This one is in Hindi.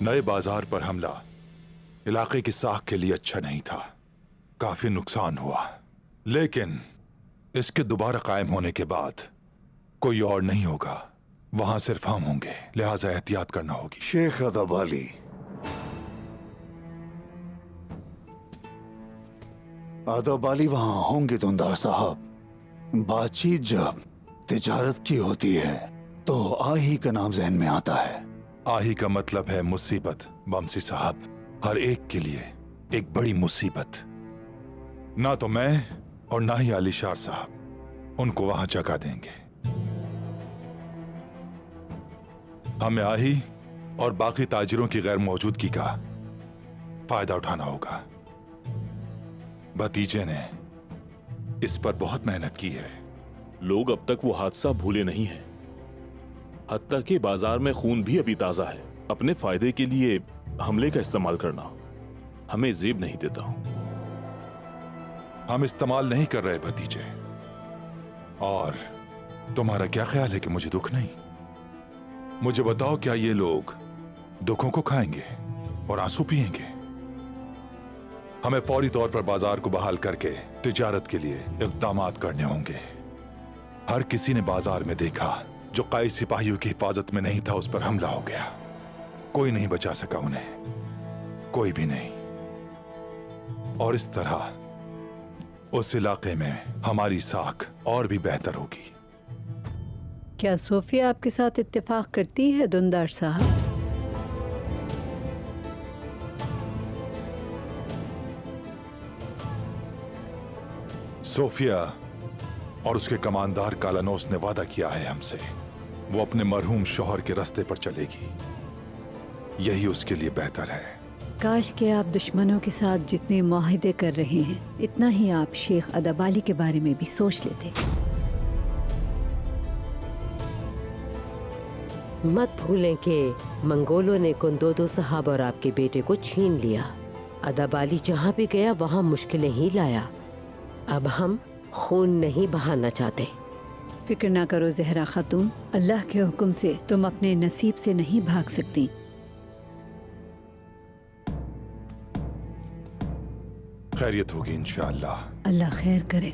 नए बाजार पर हमला इलाके की साख के लिए अच्छा नहीं था। काफी नुकसान हुआ, लेकिन इसके दोबारा कायम होने के बाद कोई और नहीं होगा। वहां सिर्फ हम होंगे, लिहाजा एहतियात करना होगी। शेख अदब अली, अदब अली वहां होंगे दुंदार साहब। बातचीत जब तिजारत की होती है तो आही का नाम जहन में आता है। आही का मतलब है मुसीबत बमसी साहब, हर एक के लिए एक बड़ी मुसीबत। ना तो मैं और ना ही आलिशार साहब उनको वहां जगह देंगे। हमें आही और बाकी ताजिरों की गैर मौजूदगी का फायदा उठाना होगा। भतीजे ने इस पर बहुत मेहनत की है। लोग अब तक वो हादसा भूले नहीं हैं। हत्ता कि बाजार में खून भी अभी ताजा है। अपने फायदे के लिए हमले का इस्तेमाल करना हमें जेब नहीं देता। हम इस्तेमाल नहीं कर रहे भतीजे। और तुम्हारा क्या ख्याल है कि मुझे दुख नहीं? मुझे बताओ, क्या ये लोग दुखों को खाएंगे और आंसू पिएंगे? हमें फौरी तौर पर बाजार को बहाल करके तिजारत के लिए इक़दाम करने होंगे। हर किसी ने बाजार में देखा जो काई सिपाहियों की हिफाजत में नहीं था, उस पर हमला हो गया। कोई नहीं बचा सका उन्हें, कोई भी नहीं। और इस तरह उस इलाके में हमारी साख और भी बेहतर होगी। क्या सोफिया आपके साथ इत्तेफाक करती है दुंदार साहब? सोफिया और उसके कमांडर कालानोस ने वादा किया है हमसे, वो अपने मरहूम शौहर के रास्ते पर चलेगी। यही उसके लिए बेहतर है। काश कि आप दुश्मनों के साथ जितने मुआहिदे कर रहे हैं, इतना ही आप शेख अदब अली के बारे में भी सोच लेते। मत भूलें कि मंगोलों ने कुंदोदो साहब और आपके बेटे को छीन लिया। अदब अली जहाँ भी गया वहाँ मुश्किलें ही लाया। अब हम खून नहीं बहाना चाहते। फिक्र ना करो ज़हरा खातून, अल्लाह के हुक्म से तुम अपने नसीब से नहीं भाग सकती। खैरियत होगी इंशाअल्लाह। अल्लाह खैर करे।